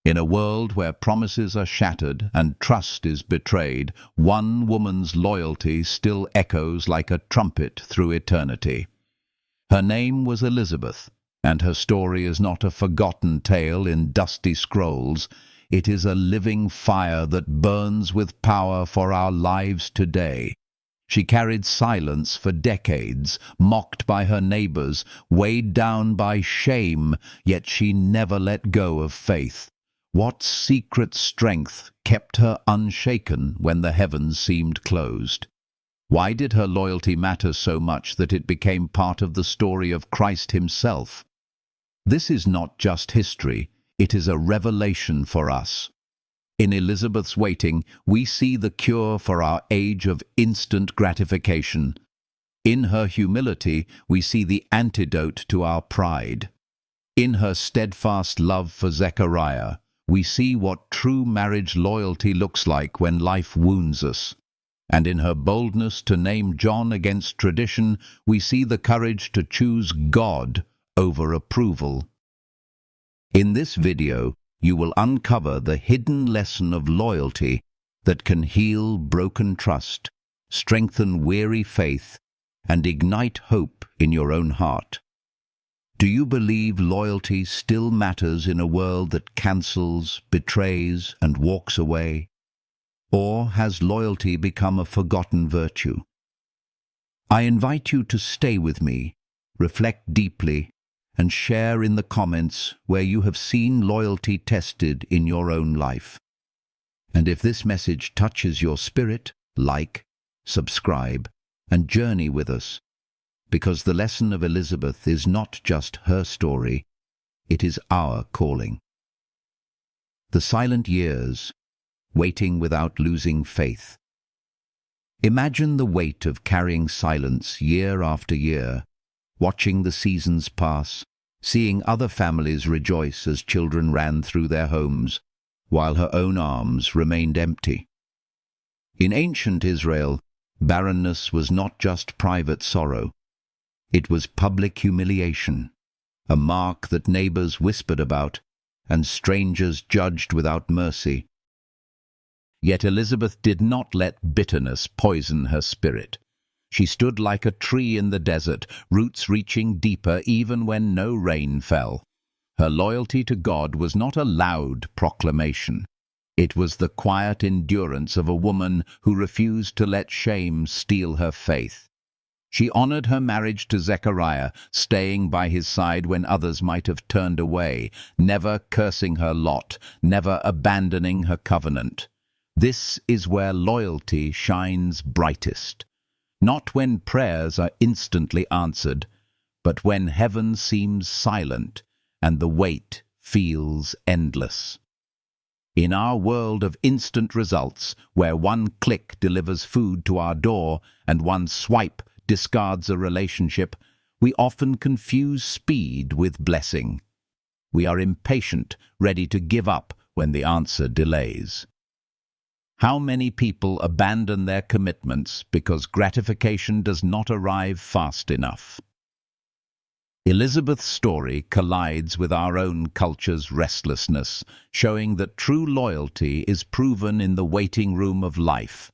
In a world where promises are shattered and trust is betrayed, one woman's loyalty still echoes like a trumpet through eternity. Her name was Elizabeth, and her story is not a forgotten tale in dusty scrolls. It is a living fire that burns with power for our lives today. She carried silence for decades, mocked by her neighbors, weighed down by shame, yet she never let go of faith. What secret strength kept her unshaken when the heavens seemed closed? Why did her loyalty matter so much that it became part of the story of Christ himself? This is not just history, it is a revelation for us. In Elizabeth's waiting, we see the cure for our age of instant gratification. In her humility, we see the antidote to our pride. In her steadfast love for Zechariah, we see what true marriage loyalty looks like when life wounds us. And in her boldness to name John against tradition, we see the courage to choose God over approval. In this video, you will uncover the hidden lesson of loyalty that can heal broken trust, strengthen weary faith, and ignite hope in your own heart. Do you believe loyalty still matters in a world that cancels, betrays, and walks away? Or has loyalty become a forgotten virtue? I invite you to stay with me, reflect deeply, and share in the comments where you have seen loyalty tested in your own life. And if this message touches your spirit, like, subscribe, and journey with us. Because the lesson of Elizabeth is not just her story, it is our calling. The silent years, waiting without losing faith. Imagine the weight of carrying silence year after year, watching the seasons pass, seeing other families rejoice as children ran through their homes, while her own arms remained empty. In ancient Israel, barrenness was not just private sorrow. It was public humiliation, a mark that neighbors whispered about and strangers judged without mercy. Yet Elizabeth did not let bitterness poison her spirit. She stood like a tree in the desert, roots reaching deeper even when no rain fell. Her loyalty to God was not a loud proclamation. It was the quiet endurance of a woman who refused to let shame steal her faith. She honored her marriage to Zechariah, staying by his side when others might have turned away, never cursing her lot, never abandoning her covenant. This is where loyalty shines brightest. Not when prayers are instantly answered, but when heaven seems silent and the wait feels endless. In our world of instant results, where one click delivers food to our door and one swipe discards a relationship, we often confuse speed with blessing. We are impatient, ready to give up when the answer delays. How many people abandon their commitments because gratification does not arrive fast enough? Elizabeth's story collides with our own culture's restlessness, showing that true loyalty is proven in the waiting room of life.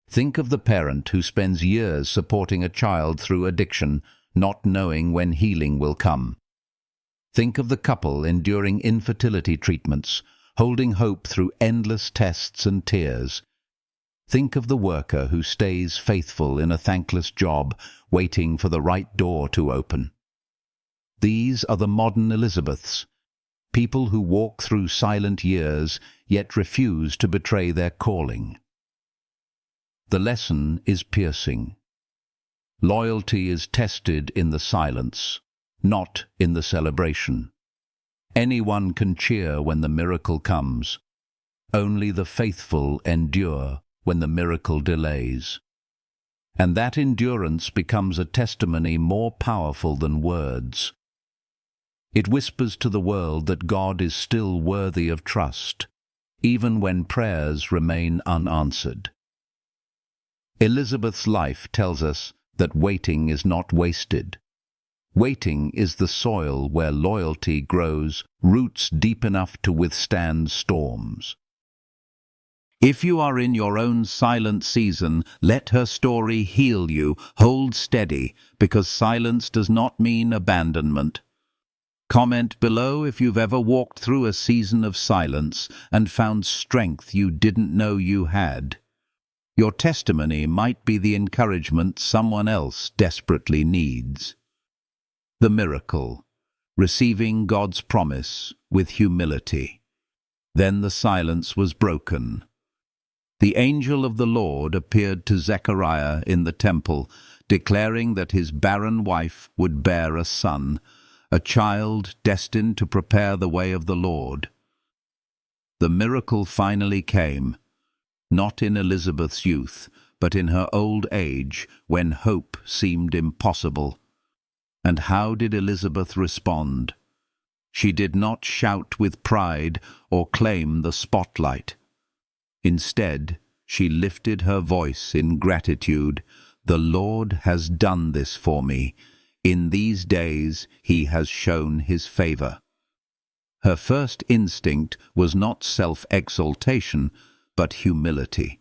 Think of the parent who spends years supporting a child through addiction, not knowing when healing will come. Think of the couple enduring infertility treatments, holding hope through endless tests and tears. Think of the worker who stays faithful in a thankless job, waiting for the right door to open. These are the modern Elizabeths, people who walk through silent years, yet refuse to betray their calling. The lesson is piercing. Loyalty is tested in the silence, not in the celebration. Anyone can cheer when the miracle comes. Only the faithful endure when the miracle delays. And that endurance becomes a testimony more powerful than words. It whispers to the world that God is still worthy of trust, even when prayers remain unanswered. Elizabeth's life tells us that waiting is not wasted. Waiting is the soil where loyalty grows, roots deep enough to withstand storms. If you are in your own silent season, let her story heal you. Hold steady, because silence does not mean abandonment. Comment below if you've ever walked through a season of silence and found strength you didn't know you had. Your testimony might be the encouragement someone else desperately needs. The miracle, receiving God's promise with humility. Then the silence was broken. The angel of the Lord appeared to Zechariah in the temple, declaring that his barren wife would bear a son, a child destined to prepare the way of the Lord. The miracle finally came, not in Elizabeth's youth, but in her old age, when hope seemed impossible. And how did Elizabeth respond? She did not shout with pride or claim the spotlight. Instead, she lifted her voice in gratitude. The Lord has done this for me. In these days he has shown his favor. Her first instinct was not self-exaltation, but humility.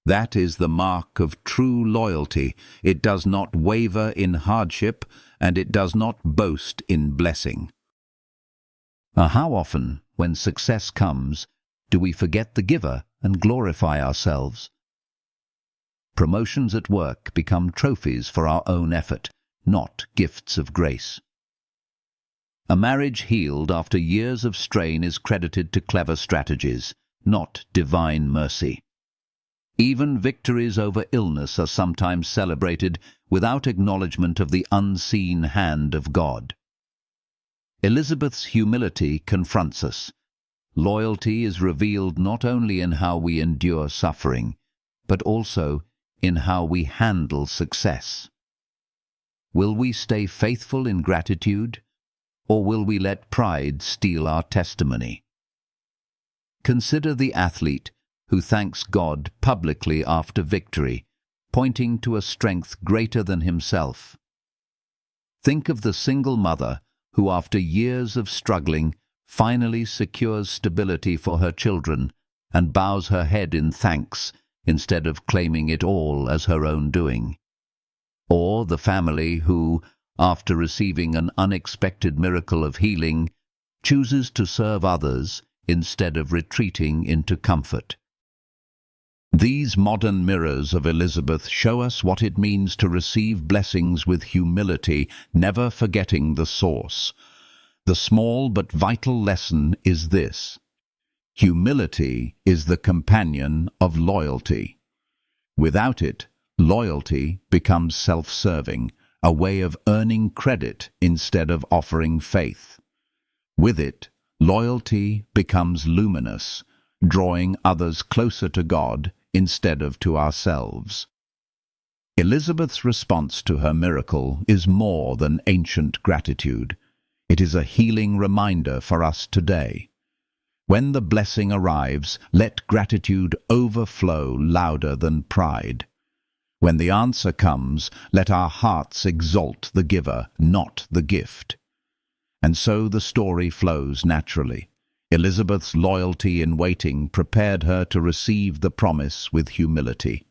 That is the mark of true loyalty. It does not waver in hardship, and it does not boast in blessing. How often, when success comes, do we forget the giver and glorify ourselves? Promotions at work become trophies for our own effort, not gifts of grace. A marriage healed after years of strain is credited to clever strategies, not divine mercy. Even victories over illness are sometimes celebrated without acknowledgement of the unseen hand of God. Elizabeth's humility confronts us. Loyalty is revealed not only in how we endure suffering, but also in how we handle success. Will we stay faithful in gratitude, or will we let pride steal our testimony? Consider the athlete who thanks God publicly after victory, pointing to a strength greater than himself. Think of the single mother who, after years of struggling, finally secures stability for her children and bows her head in thanks instead of claiming it all as her own doing. Or the family who, after receiving an unexpected miracle of healing, chooses to serve others instead of retreating into comfort. These modern mirrors of Elizabeth show us what it means to receive blessings with humility, never forgetting the source. The small but vital lesson is this: humility is the companion of loyalty. Without it, loyalty becomes self-serving, a way of earning credit instead of offering faith. With it, loyalty becomes luminous, drawing others closer to God instead of to ourselves. Elizabeth's response to her miracle is more than ancient gratitude. It is a healing reminder for us today. When the blessing arrives, let gratitude overflow louder than pride. When the answer comes, let our hearts exalt the giver, not the gift. And so the story flows naturally. Elizabeth's loyalty in waiting prepared her to receive the promise with humility.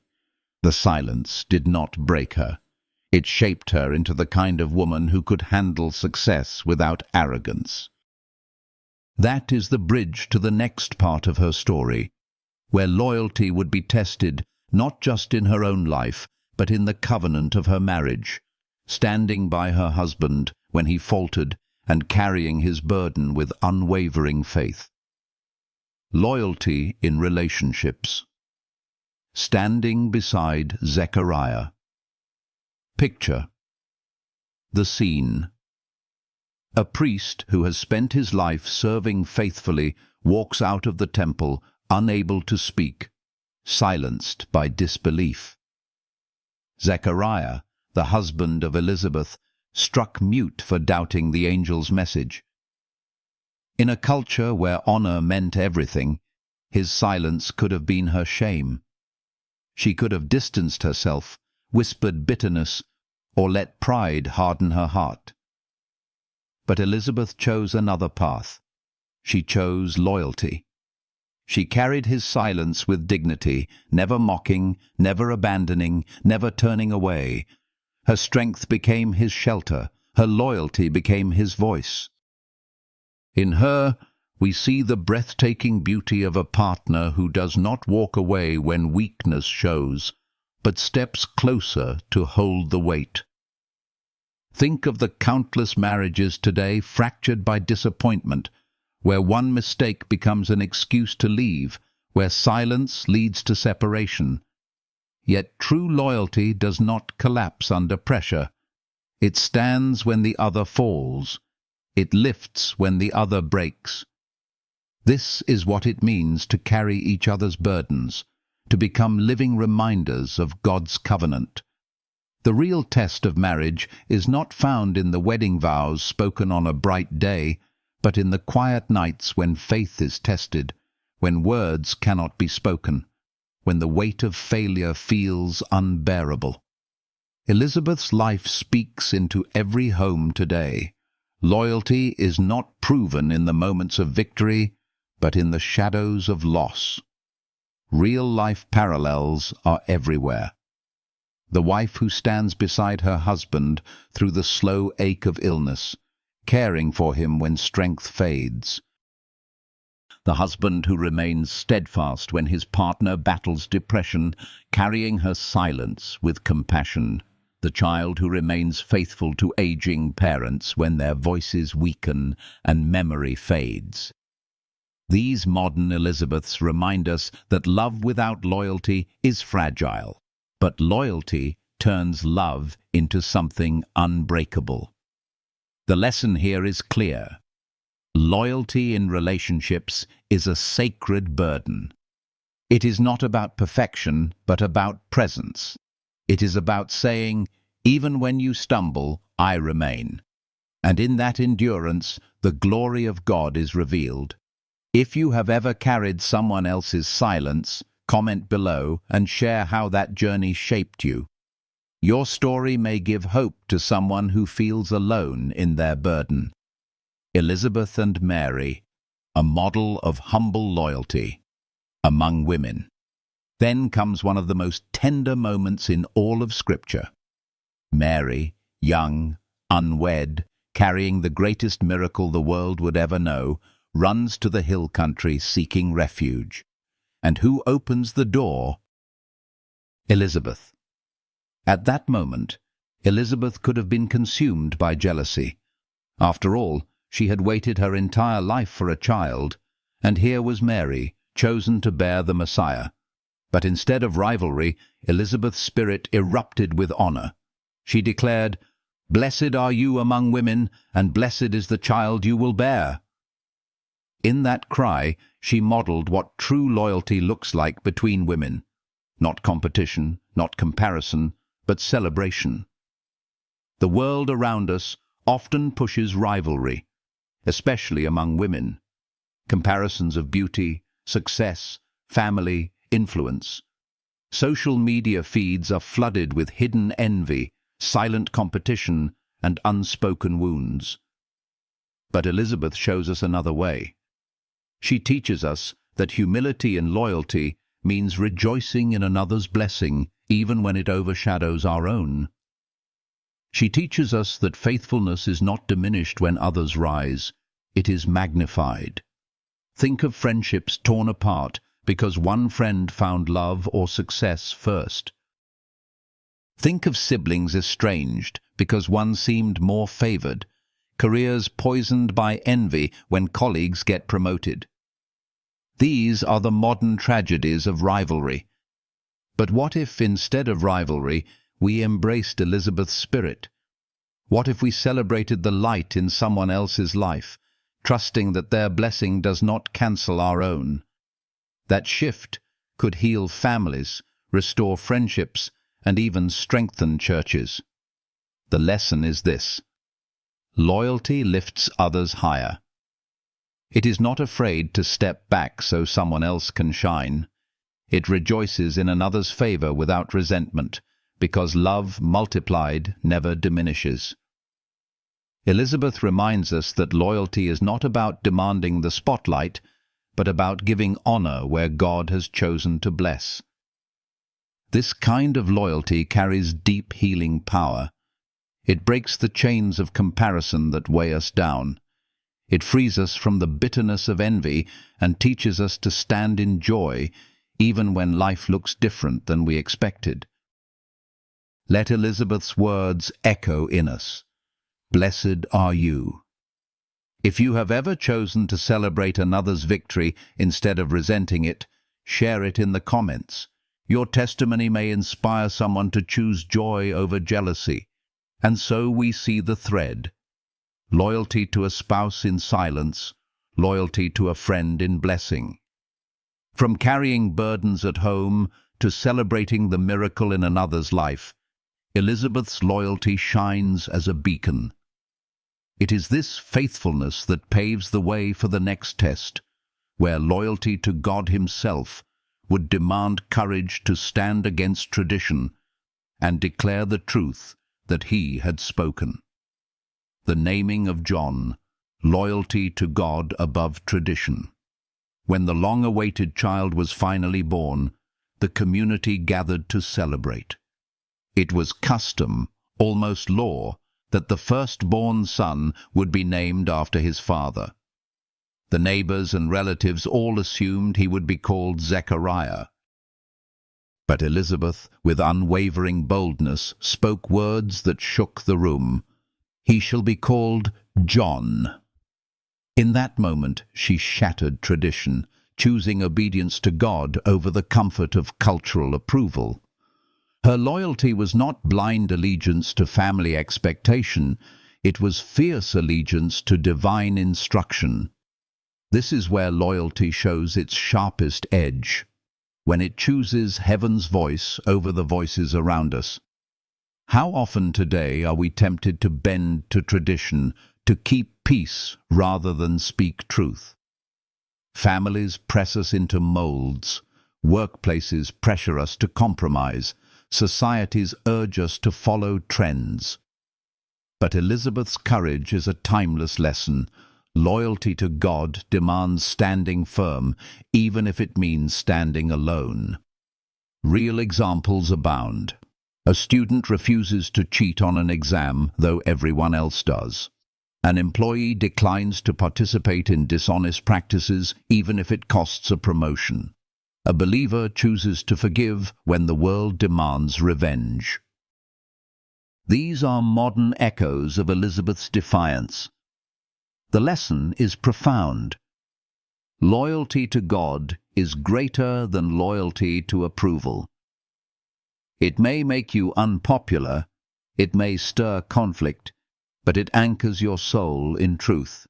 The silence did not break her. It shaped her into the kind of woman who could handle success without arrogance. That is the bridge to the next part of her story, where loyalty would be tested not just in her own life, but in the covenant of her marriage, standing by her husband when he faltered and carrying his burden with unwavering faith. Loyalty in relationships. Standing beside Zechariah. Picture the scene. A priest who has spent his life serving faithfully walks out of the temple, unable to speak, silenced by disbelief. Zechariah, the husband of Elizabeth, struck mute for doubting the angel's message. In a culture where honor meant everything, his silence could have been her shame. She could have distanced herself, whispered bitterness, or let pride harden her heart. But Elizabeth chose another path. She chose loyalty. She carried his silence with dignity, never mocking, never abandoning, never turning away. Her strength became his shelter. Her loyalty became his voice. In her, we see the breathtaking beauty of a partner who does not walk away when weakness shows, but steps closer to hold the weight. Think of the countless marriages today fractured by disappointment, where one mistake becomes an excuse to leave, where silence leads to separation. Yet true loyalty does not collapse under pressure. It stands when the other falls. It lifts when the other breaks. This is what it means to carry each other's burdens, to become living reminders of God's covenant. The real test of marriage is not found in the wedding vows spoken on a bright day, but in the quiet nights when faith is tested, when words cannot be spoken, when the weight of failure feels unbearable. Elizabeth's life speaks into every home today. Loyalty is not proven in the moments of victory, but in the shadows of loss. Real-life parallels are everywhere. The wife who stands beside her husband through the slow ache of illness, caring for him when strength fades. The husband who remains steadfast when his partner battles depression, carrying her silence with compassion. The child who remains faithful to aging parents when their voices weaken and memory fades. These modern Elizabeths remind us that love without loyalty is fragile, but loyalty turns love into something unbreakable. The lesson here is clear. Loyalty in relationships is a sacred burden. It is not about perfection, but about presence. It is about saying, even when you stumble, I remain. And in that endurance, the glory of God is revealed. If you have ever carried someone else's silence, comment below and share how that journey shaped you. Your story may give hope to someone who feels alone in their burden. Elizabeth and Mary, a model of humble loyalty among women. Then comes one of the most tender moments in all of Scripture. Mary, young, unwed, carrying the greatest miracle the world would ever know, runs to the hill country seeking refuge. And who opens the door? Elizabeth. At that moment, Elizabeth could have been consumed by jealousy. After all, she had waited her entire life for a child, and here was Mary, chosen to bear the Messiah. But instead of rivalry, Elizabeth's spirit erupted with honor. She declared, "Blessed are you among women, and blessed is the child you will bear." In that cry, she modeled what true loyalty looks like between women. Not competition, not comparison, but celebration. The world around us often pushes rivalry, especially among women. Comparisons of beauty, success, family, influence. Social media feeds are flooded with hidden envy, silent competition, and unspoken wounds. But Elizabeth shows us another way. She teaches us that humility and loyalty means rejoicing in another's blessing, even when it overshadows our own. She teaches us that faithfulness is not diminished when others rise, it is magnified. Think of friendships torn apart because one friend found love or success first. Think of siblings estranged because one seemed more favored, careers poisoned by envy when colleagues get promoted. These are the modern tragedies of rivalry. But what if, instead of rivalry, we embraced Elizabeth's spirit? What if we celebrated the light in someone else's life, trusting that their blessing does not cancel our own? That shift could heal families, restore friendships, and even strengthen churches. The lesson is this: loyalty lifts others higher. It is not afraid to step back so someone else can shine. It rejoices in another's favor without resentment, because love multiplied never diminishes. Elizabeth reminds us that loyalty is not about demanding the spotlight, but about giving honor where God has chosen to bless. This kind of loyalty carries deep healing power. It breaks the chains of comparison that weigh us down. It frees us from the bitterness of envy and teaches us to stand in joy, even when life looks different than we expected. Let Elizabeth's words echo in us. Blessed are you. If you have ever chosen to celebrate another's victory instead of resenting it, share it in the comments. Your testimony may inspire someone to choose joy over jealousy. And so we see the thread. Loyalty to a spouse in silence, loyalty to a friend in blessing. From carrying burdens at home to celebrating the miracle in another's life, Elizabeth's loyalty shines as a beacon. It is this faithfulness that paves the way for the next test, where loyalty to God Himself would demand courage to stand against tradition and declare the truth that He had spoken. The naming of John, loyalty to God above tradition. When the long-awaited child was finally born, the community gathered to celebrate. It was custom, almost law, that the firstborn son would be named after his father. The neighbors and relatives all assumed he would be called Zechariah. But Elizabeth, with unwavering boldness, spoke words that shook the room. He shall be called John. In that moment she shattered tradition, choosing obedience to God over the comfort of cultural approval. Her loyalty was not blind allegiance to family expectation, it was fierce allegiance to divine instruction. This is where loyalty shows its sharpest edge, when it chooses heaven's voice over the voices around us. How often today are we tempted to bend to tradition, to keep peace rather than speak truth? Families press us into molds, workplaces pressure us to compromise, societies urge us to follow trends. But Elizabeth's courage is a timeless lesson. Loyalty to God demands standing firm, even if it means standing alone. Real examples abound. A student refuses to cheat on an exam, though everyone else does. An employee declines to participate in dishonest practices, even if it costs a promotion. A believer chooses to forgive when the world demands revenge. These are modern echoes of Elizabeth's defiance. The lesson is profound. Loyalty to God is greater than loyalty to approval. It may make you unpopular, it may stir conflict, but it anchors your soul in truth.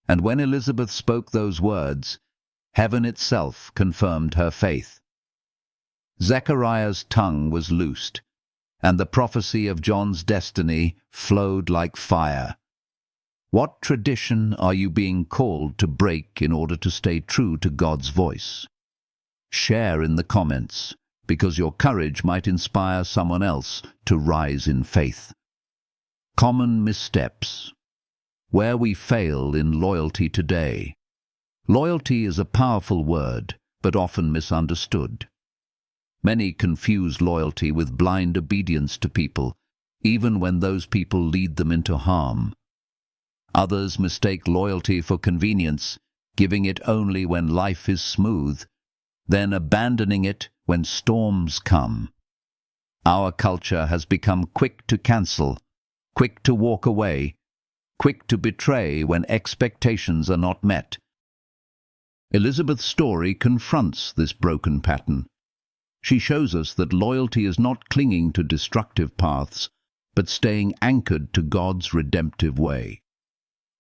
And when Elizabeth spoke those words, heaven itself confirmed her faith. Zechariah's tongue was loosed, and the prophecy of John's destiny flowed like fire. What tradition are you being called to break in order to stay true to God's voice? Share in the comments, because your courage might inspire someone else to rise in faith. Common missteps. Where we fail in loyalty today. Loyalty is a powerful word, but often misunderstood. Many confuse loyalty with blind obedience to people, even when those people lead them into harm. Others mistake loyalty for convenience, giving it only when life is smooth, then abandoning it when storms come. Our culture has become quick to cancel, quick to walk away, quick to betray when expectations are not met. Elizabeth's story confronts this broken pattern. She shows us that loyalty is not clinging to destructive paths, but staying anchored to God's redemptive way.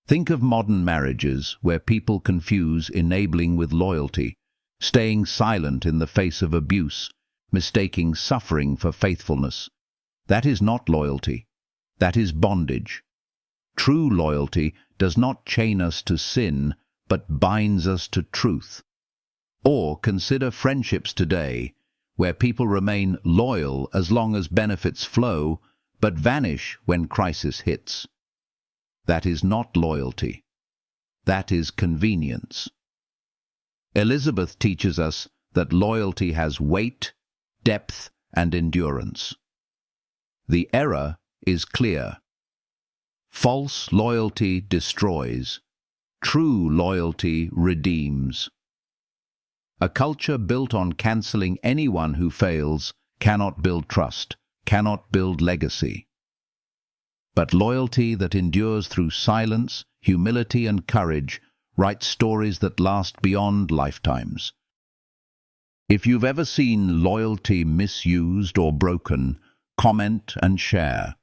Think of modern marriages where people confuse enabling with loyalty, staying silent in the face of abuse, mistaking suffering for faithfulness. That is not loyalty. That is bondage. True loyalty does not chain us to sin, but binds us to truth. Or consider friendships today, where people remain loyal as long as benefits flow, but vanish when crisis hits. That is not loyalty. That is convenience. Elizabeth teaches us that loyalty has weight, depth, and endurance. The error is clear. False loyalty destroys. True loyalty redeems. A culture built on cancelling anyone who fails cannot build trust, cannot build legacy. But loyalty that endures through silence, humility, and courage writes stories that last beyond lifetimes. If you've ever seen loyalty misused or broken, comment and share.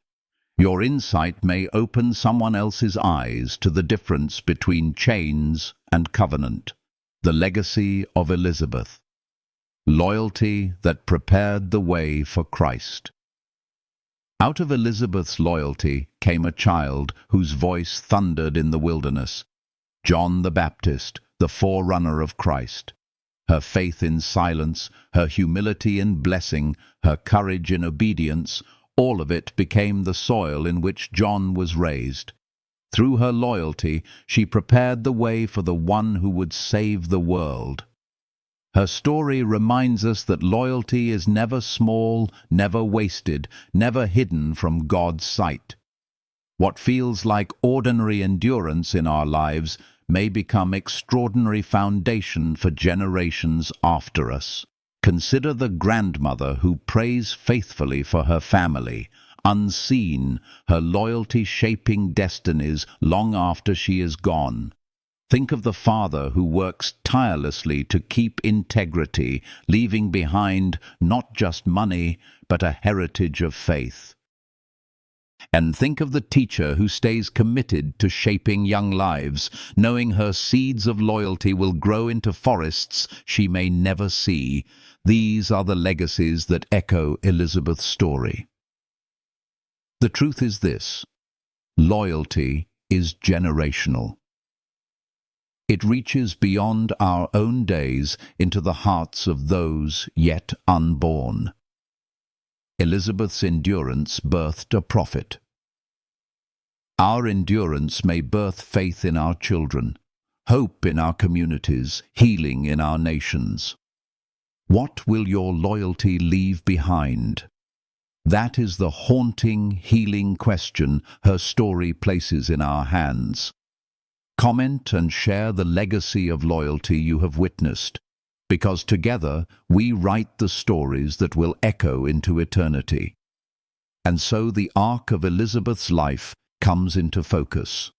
Your insight may open someone else's eyes to the difference between chains and covenant. The legacy of Elizabeth. Loyalty that prepared the way for Christ. Out of Elizabeth's loyalty came a child whose voice thundered in the wilderness. John the Baptist, the forerunner of Christ. Her faith in silence, her humility in blessing, her courage in obedience, all of it became the soil in which John was raised. Through her loyalty, she prepared the way for the one who would save the world. Her story reminds us that loyalty is never small, never wasted, never hidden from God's sight. What feels like ordinary endurance in our lives may become extraordinary foundation for generations after us. Consider the grandmother who prays faithfully for her family, unseen, her loyalty shaping destinies long after she is gone. Think of the father who works tirelessly to keep integrity, leaving behind not just money, but a heritage of faith. And think of the teacher who stays committed to shaping young lives, knowing her seeds of loyalty will grow into forests she may never see. These are the legacies that echo Elizabeth's story. The truth is this: loyalty is generational. It reaches beyond our own days into the hearts of those yet unborn. Elizabeth's endurance birthed a prophet. Our endurance may birth faith in our children, hope in our communities, healing in our nations. What will your loyalty leave behind? That is the haunting, healing question her story places in our hands. Comment and share the legacy of loyalty you have witnessed, because together we write the stories that will echo into eternity. And so the arc of Elizabeth's life comes into focus.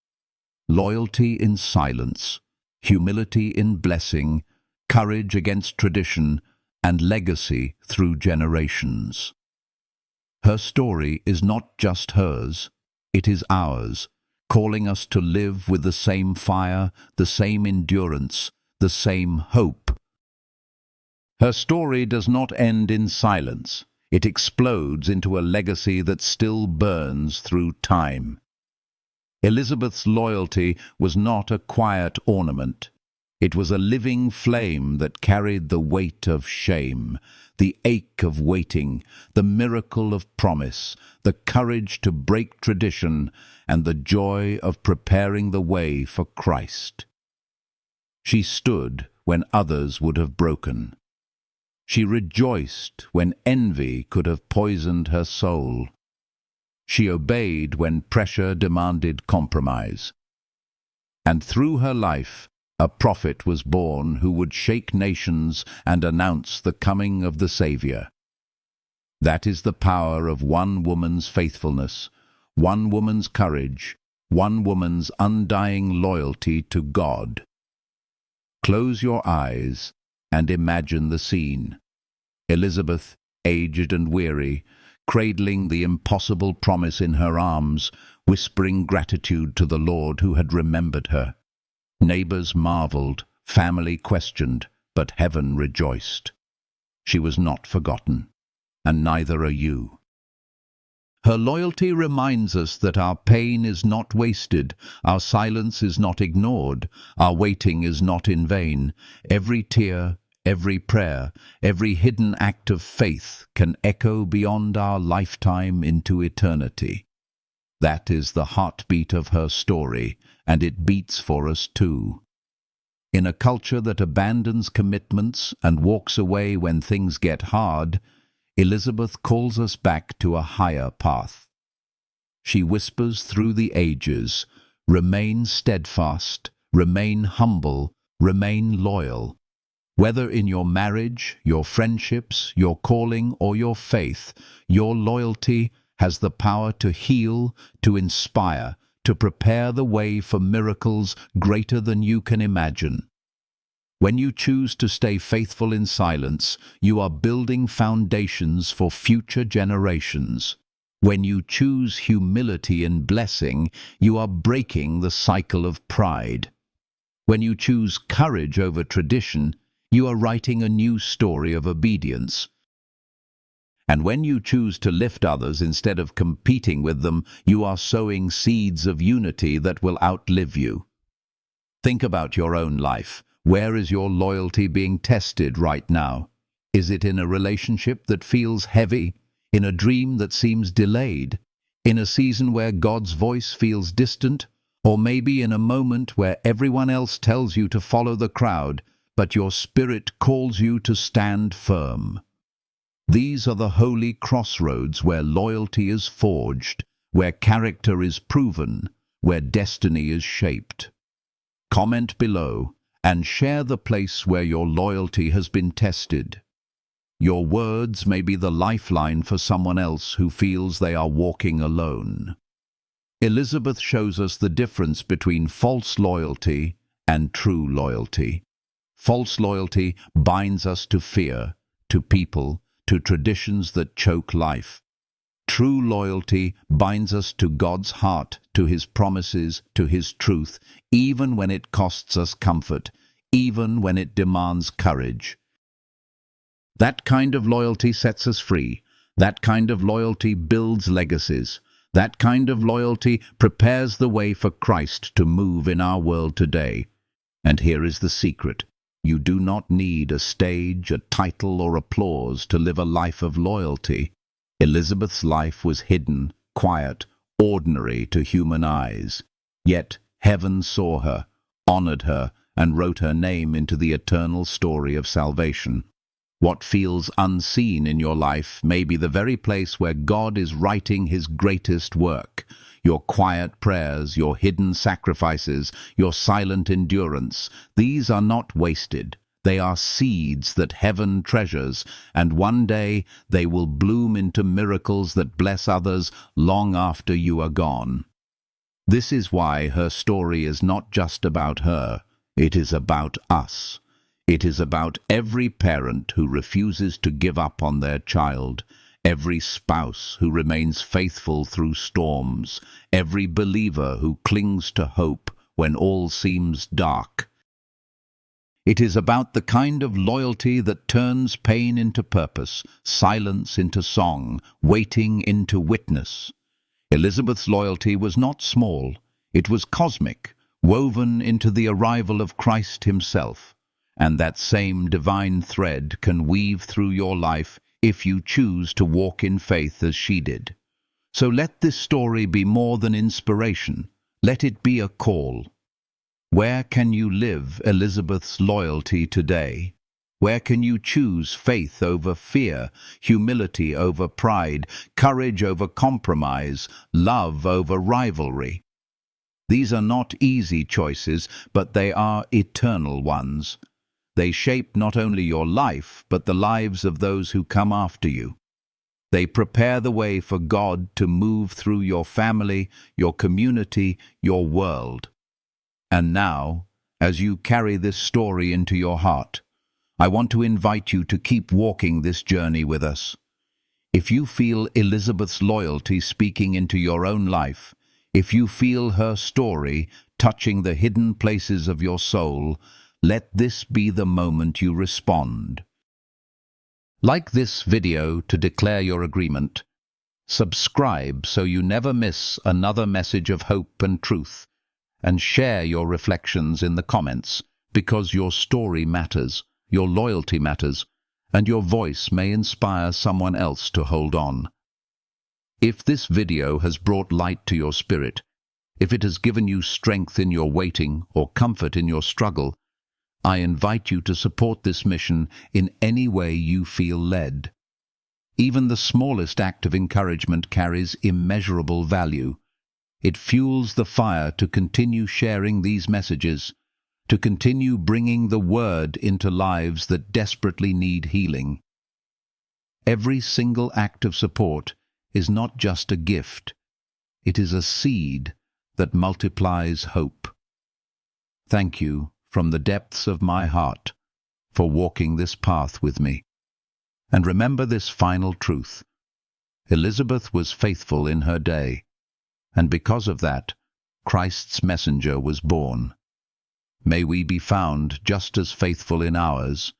Loyalty in silence, humility in blessing, courage against tradition, and legacy through generations. Her story is not just hers, it is ours, calling us to live with the same fire, the same endurance, the same hope. Her story does not end in silence. It explodes into a legacy that still burns through time. Elizabeth's loyalty was not a quiet ornament. It was a living flame that carried the weight of shame, the ache of waiting, the miracle of promise, the courage to break tradition, and the joy of preparing the way for Christ. She stood when others would have broken. She rejoiced when envy could have poisoned her soul. She obeyed when pressure demanded compromise. And through her life, a prophet was born who would shake nations and announce the coming of the Savior. That is the power of one woman's faithfulness, one woman's courage, one woman's undying loyalty to God. Close your eyes and imagine the scene. Elizabeth, aged and weary, cradling the impossible promise in her arms, whispering gratitude to the Lord who had remembered her. Neighbors marveled, family questioned, but heaven rejoiced. She was not forgotten, and neither are you. Her loyalty reminds us that our pain is not wasted, our silence is not ignored, our waiting is not in vain. Every tear, every prayer, every hidden act of faith can echo beyond our lifetime into eternity. That is the heartbeat of her story, and it beats for us too. In a culture that abandons commitments and walks away when things get hard, Elizabeth calls us back to a higher path. She whispers through the ages, remain steadfast, remain humble, remain loyal. Whether in your marriage, your friendships, your calling, or your faith, your loyalty has the power to heal, to inspire, to prepare the way for miracles greater than you can imagine. When you choose to stay faithful in silence, you are building foundations for future generations. When you choose humility in blessing, you are breaking the cycle of pride. When you choose courage over tradition, you are writing a new story of obedience. And when you choose to lift others instead of competing with them, you are sowing seeds of unity that will outlive you. Think about your own life. Where is your loyalty being tested right now? Is it in a relationship that feels heavy? In a dream that seems delayed? In a season where God's voice feels distant? Or maybe in a moment where everyone else tells you to follow the crowd, but your spirit calls you to stand firm? These are the holy crossroads where loyalty is forged, where character is proven, where destiny is shaped. Comment below and share the place where your loyalty has been tested. Your words may be the lifeline for someone else who feels they are walking alone. Elizabeth shows us the difference between false loyalty and true loyalty. False loyalty binds us to fear, to people, to traditions that choke life. True loyalty binds us to God's heart, to His promises, to His truth, even when it costs us comfort, even when it demands courage. That kind of loyalty sets us free. That kind of loyalty builds legacies. That kind of loyalty prepares the way for Christ to move in our world today. And here is the secret. You do not need a stage, a title, or applause to live a life of loyalty. Elizabeth's life was hidden, quiet, ordinary to human eyes. Yet heaven saw her, honored her, and wrote her name into the eternal story of salvation. What feels unseen in your life may be the very place where God is writing His greatest work. Your quiet prayers, your hidden sacrifices, your silent endurance, these are not wasted. They are seeds that heaven treasures, and one day they will bloom into miracles that bless others long after you are gone. This is why her story is not just about her, it is about us. It is about every parent who refuses to give up on their child, every spouse who remains faithful through storms, every believer who clings to hope when all seems dark. It is about the kind of loyalty that turns pain into purpose, silence into song, waiting into witness. Elizabeth's loyalty was not small, it was cosmic, woven into the arrival of Christ Himself. And that same divine thread can weave through your life if you choose to walk in faith as she did. So let this story be more than inspiration. Let it be a call. Where can you live Elizabeth's loyalty today? Where can you choose faith over fear, humility over pride, courage over compromise, love over rivalry? These are not easy choices, but they are eternal ones. They shape not only your life, but the lives of those who come after you. They prepare the way for God to move through your family, your community, your world. And now, as you carry this story into your heart, I want to invite you to keep walking this journey with us. If you feel Elizabeth's loyalty speaking into your own life, if you feel her story touching the hidden places of your soul, let this be the moment you respond. Like this video to declare your agreement. Subscribe so you never miss another message of hope and truth. And share your reflections in the comments, because your story matters, your loyalty matters, and your voice may inspire someone else to hold on. If this video has brought light to your spirit, if it has given you strength in your waiting or comfort in your struggle, I invite you to support this mission in any way you feel led. Even the smallest act of encouragement carries immeasurable value. It fuels the fire to continue sharing these messages, to continue bringing the word into lives that desperately need healing. Every single act of support is not just a gift, it is a seed that multiplies hope. Thank you from the depths of my heart for walking this path with me. And remember this final truth: Elizabeth was faithful in her day, and because of that, Christ's messenger was born. May we be found just as faithful in ours.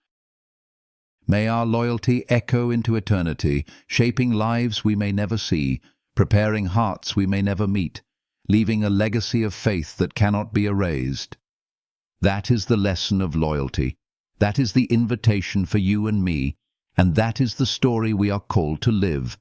May our loyalty echo into eternity, shaping lives we may never see, preparing hearts we may never meet, leaving a legacy of faith that cannot be erased. That is the lesson of loyalty. That is the invitation for you and me, and that is the story we are called to live.